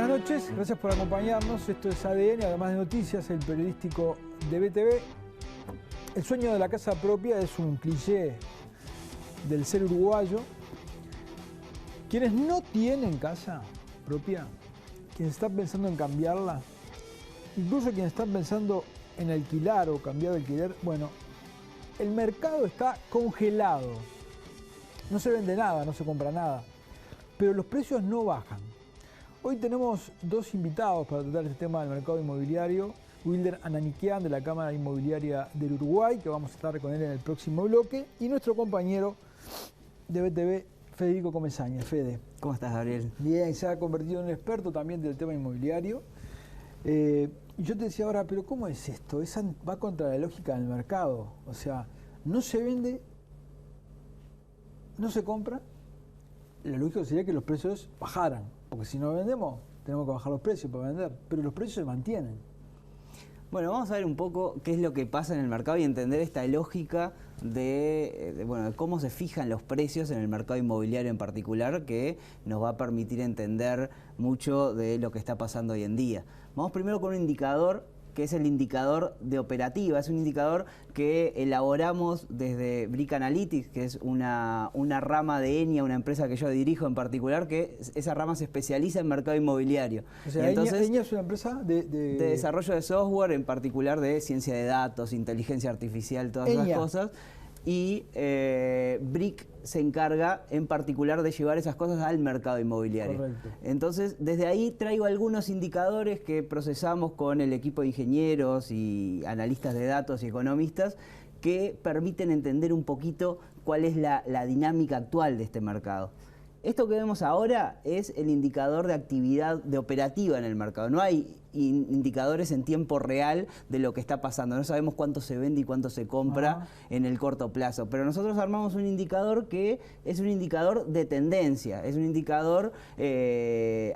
Buenas noches, gracias por acompañarnos. Esto es ADN, además de noticias, el periodístico de BTV. El sueño de la casa propia es un cliché del ser uruguayo. Quienes no tienen casa propia, quienes están pensando en cambiarla, incluso quienes están pensando en alquilar o cambiar de alquiler, bueno, el mercado está congelado. No se vende nada, no se compra nada, pero los precios no bajan. Hoy tenemos dos invitados para tratar este tema del mercado inmobiliario. Wilder Ananiquian, de la Cámara Inmobiliaria del Uruguay, que vamos a estar con él en el próximo bloque, y nuestro compañero de BTV, Federico Comesaña. Fede. ¿Cómo estás, Gabriel? Bien, se ha convertido en un experto también del tema inmobiliario. Y yo te decía ahora, pero ¿cómo es esto? Va contra la lógica del mercado. O sea, no se vende, no se compra. Lo lógico sería que los precios bajaran, porque si no vendemos, tenemos que bajar los precios para vender, pero los precios se mantienen. Bueno, vamos a ver un poco qué es lo que pasa en el mercado y entender esta lógica de cómo se fijan los precios en el mercado inmobiliario en particular, que nos va a permitir entender mucho de lo que está pasando hoy en día. Vamos primero con un indicador, que es el indicador de operativa. Es un indicador que elaboramos desde Brick Analytics, que es una rama de Enia, una empresa que yo dirijo en particular, que esa rama se especializa en mercado inmobiliario. O sea, Enia es una empresa de desarrollo de software, en particular de ciencia de datos, inteligencia artificial, todas esas cosas. Y Brick se encarga en particular de llevar esas cosas al mercado inmobiliario. Correcto. Entonces, desde ahí traigo algunos indicadores que procesamos con el equipo de ingenieros y analistas de datos y economistas que permiten entender un poquito cuál es la dinámica actual de este mercado. Esto que vemos ahora es el indicador de actividad de operativa en el mercado. No hay indicadores en tiempo real de lo que está pasando. No sabemos cuánto se vende y cuánto se compra en el corto plazo. Pero nosotros armamos un indicador que es un indicador de tendencia. Es un indicador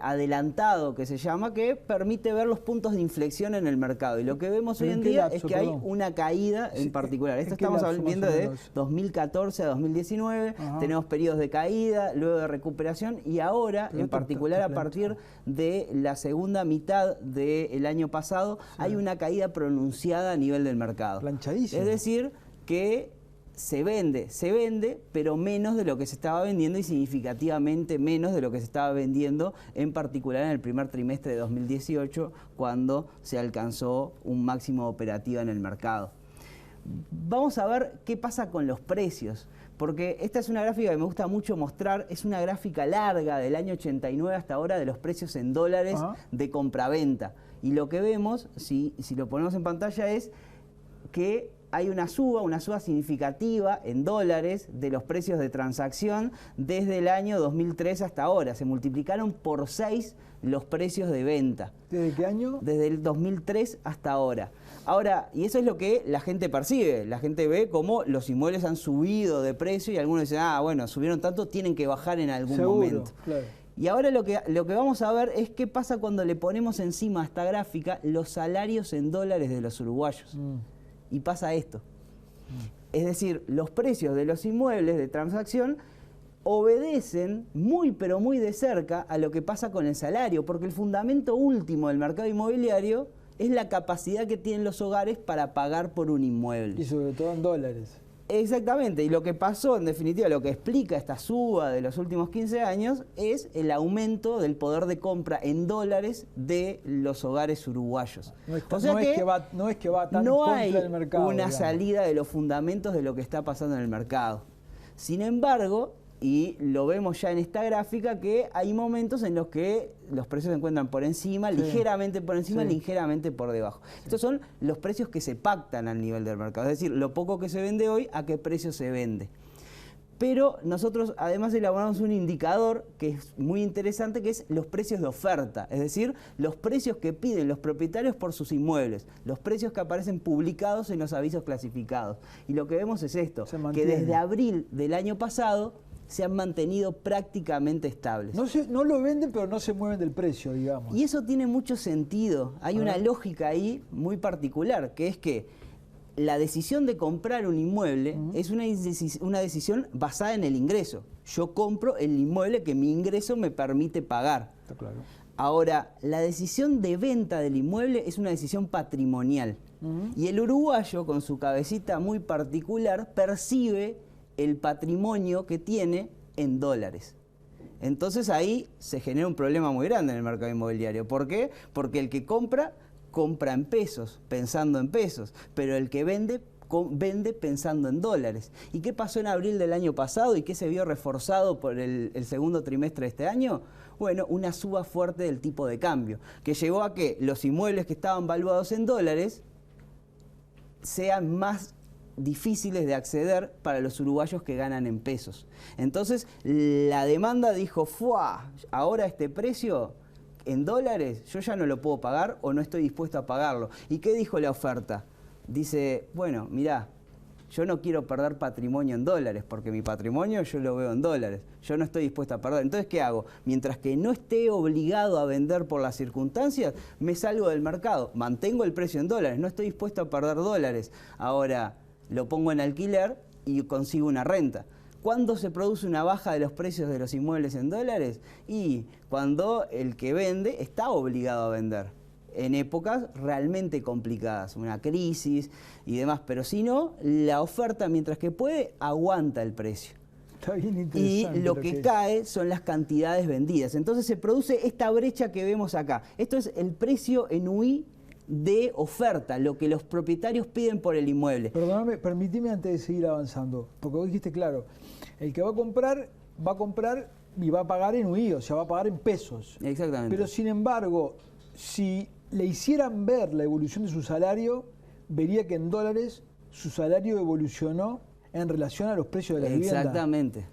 adelantado, que se llama, que permite ver los puntos de inflexión en el mercado. Y lo que vemos hoy en día es que hay una caída en particular. Esto estamos viendo de 2014 a 2019. Tenemos periodos de caída, luego de recuperación, y ahora, en particular a partir de la segunda mitad del año pasado, hay una caída pronunciada a nivel del mercado. Planchadísimo. Es decir, que se vende, pero menos de lo que se estaba vendiendo y significativamente menos de lo que se estaba vendiendo, en particular en el primer trimestre de 2018, cuando se alcanzó un máximo de operativa en el mercado. Vamos a ver qué pasa con los precios, porque esta es una gráfica que me gusta mucho mostrar. Es una gráfica larga del año 89 hasta ahora de los precios en dólares de compraventa. Y lo que vemos, si lo ponemos en pantalla, es que hay una suba significativa en dólares de los precios de transacción desde el año 2003 hasta ahora. Se multiplicaron por 6 los precios de venta. ¿Desde qué año? Desde el 2003 hasta ahora. Ahora, y eso es lo que la gente percibe. La gente ve cómo los inmuebles han subido de precio y algunos dicen, bueno, subieron tanto, tienen que bajar en algún momento. Claro. Y ahora lo que vamos a ver es qué pasa cuando le ponemos encima a esta gráfica los salarios en dólares de los uruguayos. Y pasa esto. Es decir, los precios de los inmuebles de transacción obedecen muy pero muy de cerca a lo que pasa con el salario, porque el fundamento último del mercado inmobiliario es la capacidad que tienen los hogares para pagar por un inmueble. Y sobre todo en dólares. Exactamente, y lo que pasó, en definitiva, lo que explica esta suba de los últimos 15 años es el aumento del poder de compra en dólares de los hogares uruguayos. No es que va tan no contra hay el mercado, una digamos. Salida de los fundamentos de lo que está pasando en el mercado. Sin embargo, y lo vemos ya en esta gráfica, que hay momentos en los que los precios se encuentran por encima, ligeramente por encima, ligeramente por debajo. Estos son los precios que se pactan al nivel del mercado, es decir, lo poco que se vende hoy, a qué precio se vende. Pero nosotros además elaboramos un indicador que es muy interesante, que es los precios de oferta, es decir, los precios que piden los propietarios por sus inmuebles, los precios que aparecen publicados en los avisos clasificados. Y lo que vemos es esto, que desde abril del año pasado se han mantenido prácticamente estables. No lo venden, pero no se mueven del precio, digamos. Y eso tiene mucho sentido. Hay una lógica ahí muy particular, que es que la decisión de comprar un inmueble es una decisión basada en el ingreso. Yo compro el inmueble que mi ingreso me permite pagar. Está claro. Ahora, la decisión de venta del inmueble es una decisión patrimonial. Y el uruguayo, con su cabecita muy particular, percibe el patrimonio que tiene en dólares. Entonces ahí se genera un problema muy grande en el mercado inmobiliario. ¿Por qué? Porque el que compra en pesos, pensando en pesos, pero el que vende pensando en dólares. ¿Y qué pasó en abril del año pasado y qué se vio reforzado por el segundo trimestre de este año? Bueno, una suba fuerte del tipo de cambio, que llevó a que los inmuebles que estaban valuados en dólares sean más difíciles de acceder para los uruguayos que ganan en pesos. Entonces, la demanda dijo, ¡fua! Ahora este precio en dólares yo ya no lo puedo pagar o no estoy dispuesto a pagarlo. ¿Y qué dijo la oferta? Dice, bueno, mirá, yo no quiero perder patrimonio en dólares, porque mi patrimonio yo lo veo en dólares. Yo no estoy dispuesto a perder. Entonces, ¿qué hago? Mientras que no esté obligado a vender por las circunstancias, me salgo del mercado. Mantengo el precio en dólares, no estoy dispuesto a perder dólares. Ahora, lo pongo en alquiler y consigo una renta. ¿Cuándo se produce una baja de los precios de los inmuebles en dólares? Y cuando el que vende está obligado a vender. En épocas realmente complicadas, una crisis y demás, pero si no, la oferta, mientras que puede, aguanta el precio. Está bien interesante. Y lo que cae son las cantidades vendidas. Entonces se produce esta brecha que vemos acá. Esto es el precio en UI de oferta, lo que los propietarios piden por el inmueble. Perdóname, permíteme antes de seguir avanzando, porque vos dijiste claro, el que va a comprar y va a pagar en UI, o sea, va a pagar en pesos. Exactamente. Pero sin embargo, si le hicieran ver la evolución de su salario, vería que en dólares su salario evolucionó en relación a los precios de la vivienda. Exactamente.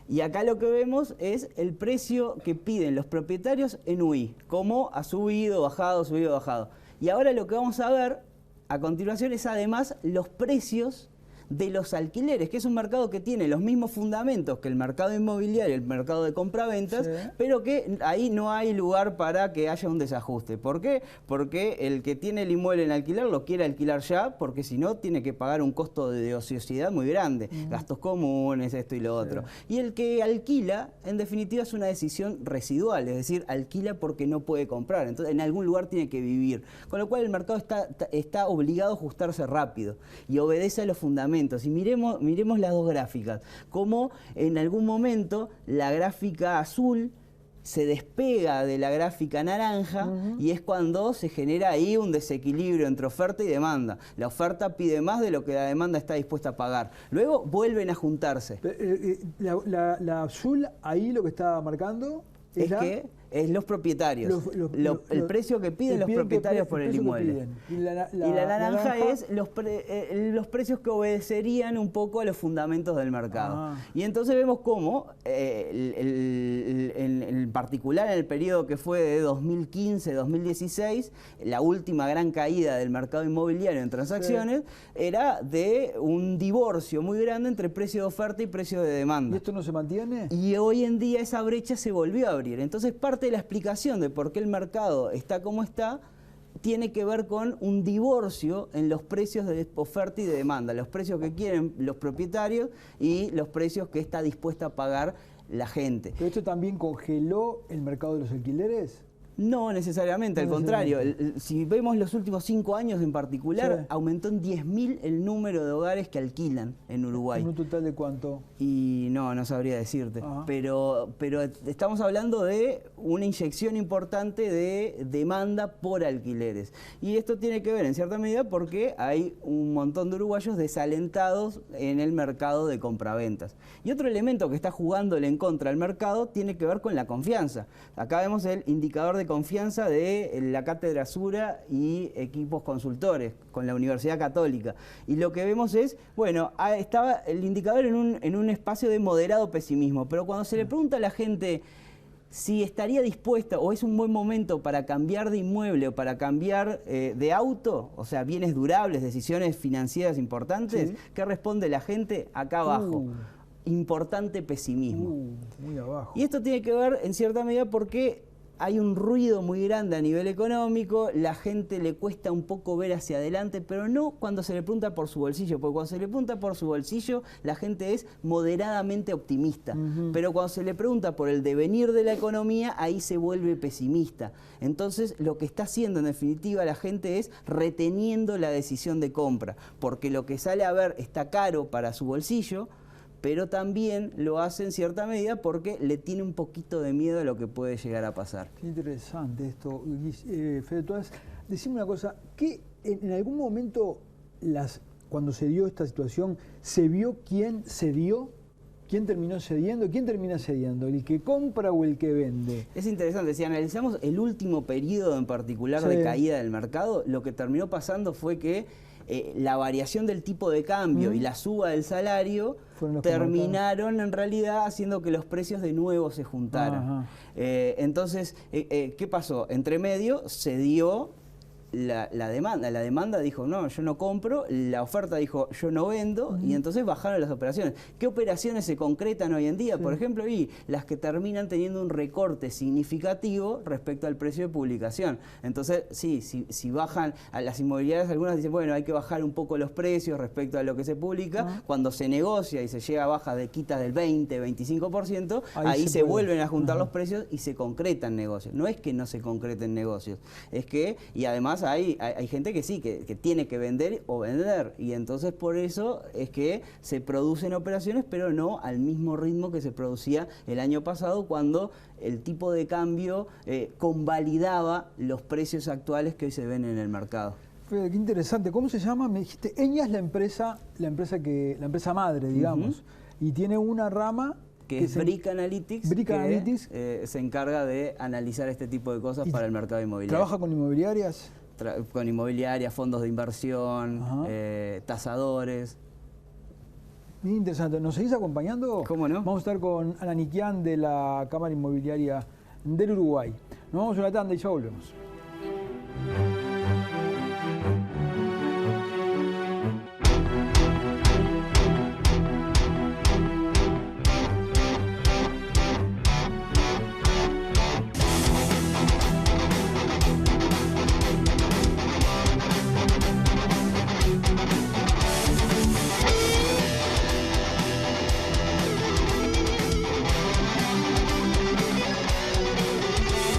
Y acá lo que vemos es el precio que piden los propietarios en UI, cómo ha subido, bajado, subido, bajado. Y ahora lo que vamos a ver a continuación es además los precios de los alquileres, que es un mercado que tiene los mismos fundamentos que el mercado inmobiliario, el mercado de compraventas, sí, pero que ahí no hay lugar para que haya un desajuste. ¿Por qué? Porque el que tiene el inmueble en alquiler lo quiere alquilar ya, porque si no tiene que pagar un costo de ociosidad muy grande, gastos comunes, esto y lo otro. Sí. Y el que alquila, en definitiva, es una decisión residual, es decir, alquila porque no puede comprar, entonces en algún lugar tiene que vivir, con lo cual el mercado está obligado a ajustarse rápido y obedece a los fundamentos. Y miremos las dos gráficas, como en algún momento la gráfica azul se despega de la gráfica naranja y es cuando se genera ahí un desequilibrio entre oferta y demanda. La oferta pide más de lo que la demanda está dispuesta a pagar. Luego vuelven a juntarse. La azul ahí lo que está marcando es que es los propietarios, el precio que piden los propietarios por el inmueble. Y la naranja es los precios que obedecerían un poco a los fundamentos del mercado. Y entonces vemos cómo, en particular en el periodo que fue de 2015-2016, la última gran caída del mercado inmobiliario en transacciones, era de un divorcio muy grande entre precio de oferta y precio de demanda. ¿Y esto no se mantiene? Y hoy en día esa brecha se volvió a abrir. Entonces parte de la explicación de por qué el mercado está como está tiene que ver con un divorcio en los precios de oferta y de demanda, los precios que quieren los propietarios y los precios que está dispuesta a pagar la gente. ¿Pero esto también congeló el mercado de los alquileres? No necesariamente, al contrario. Si vemos los últimos 5 años en particular, sí, aumentó en 10.000 el número de hogares que alquilan en Uruguay. ¿En un total de cuánto? Y no sabría decirte. Pero estamos hablando de una inyección importante de demanda por alquileres. Y esto tiene que ver en cierta medida porque hay un montón de uruguayos desalentados en el mercado de compraventas. Y otro elemento que está jugándole en contra al mercado tiene que ver con la confianza. Acá vemos el indicador de confianza de la Cátedra Sura y equipos consultores con la Universidad Católica. Y lo que vemos es, bueno, estaba el indicador en un espacio de moderado pesimismo, pero cuando se le pregunta a la gente si estaría dispuesta o es un buen momento para cambiar de inmueble o para cambiar de auto, o sea, bienes durables, decisiones financieras importantes, sí, ¿qué responde la gente? Acá abajo. Importante pesimismo. Muy abajo. Y esto tiene que ver en cierta medida porque hay un ruido muy grande a nivel económico, la gente le cuesta un poco ver hacia adelante, pero no cuando se le pregunta por su bolsillo, porque cuando se le pregunta por su bolsillo, la gente es moderadamente optimista, pero cuando se le pregunta por el devenir de la economía, ahí se vuelve pesimista. Entonces, lo que está haciendo en definitiva la gente es reteniendo la decisión de compra, porque lo que sale a ver está caro para su bolsillo, pero también lo hace en cierta medida porque le tiene un poquito de miedo a lo que puede llegar a pasar. Qué interesante esto. Fede Toás, decime una cosa, ¿qué en algún momento, cuando se dio esta situación, se vio quién cedió? ¿Quién terminó cediendo? ¿Quién termina cediendo? ¿El que compra o el que vende? Es interesante, si analizamos el último periodo en particular de caída del mercado, lo que terminó pasando fue que la variación del tipo de cambio y la suba del salario terminaron en realidad haciendo que los precios de nuevo se juntaran. Entonces, ¿qué pasó? Entre medio se dio la demanda. La demanda dijo, no, yo no compro, la oferta dijo, yo no vendo, y entonces bajaron las operaciones. ¿Qué operaciones se concretan hoy en día? Por ejemplo, y las que terminan teniendo un recorte significativo respecto al precio de publicación. Entonces, sí, si bajan a las inmobiliarias, algunas dicen, bueno, hay que bajar un poco los precios respecto a lo que se publica. Cuando se negocia y se llega a bajas de quitas del 20, 25%, ahí se vuelven a juntar los precios y se concretan negocios. No es que no se concreten negocios, es que, y además hay gente que sí, que tiene que vender o vender, y entonces por eso es que se producen operaciones, pero no al mismo ritmo que se producía el año pasado, cuando el tipo de cambio convalidaba los precios actuales que hoy se ven en el mercado. Qué interesante. ¿Cómo se llama? Me dijiste, Enya es la empresa madre, digamos, y tiene una rama que es Brick Analytics, se encarga de analizar este tipo de cosas para el mercado inmobiliario. ¿Trabaja con inmobiliarias? Con inmobiliarias, fondos de inversión, tasadores. Bien interesante. ¿Nos seguís acompañando? ¿Cómo no? Vamos a estar con Ana Niquian de la Cámara Inmobiliaria del Uruguay. Nos vamos a una tanda y ya volvemos.